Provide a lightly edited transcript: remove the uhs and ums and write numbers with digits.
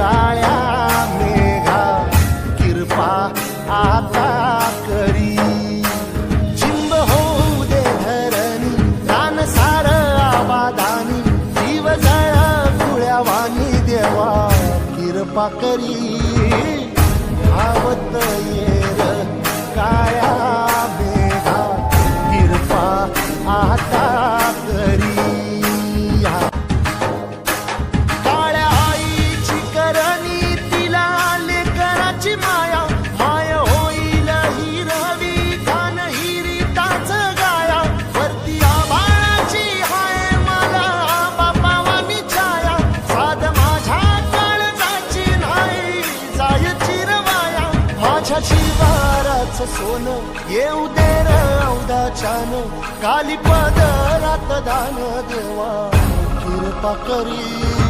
काळ्या मेघा कृपा आता करी चिंब होऊ दे धरणी रान सार आबादानी जीव जळ फुळ्यावानी देवा कृपा करी धावत येर काळ्या मेघा कृपा आता करी काळ्या आईची करणी तिला लेकराची माया माय होईल हिरवी घान हिरीताच गाया वरती आभाळाची हाय मला बापावानी छाया साध माझ्या काळजाची नाही जाय चिरवाया माझ्या शिवाराच सोनं येऊ दे औदाच्यान काली पदरात दान देवा कृपा करी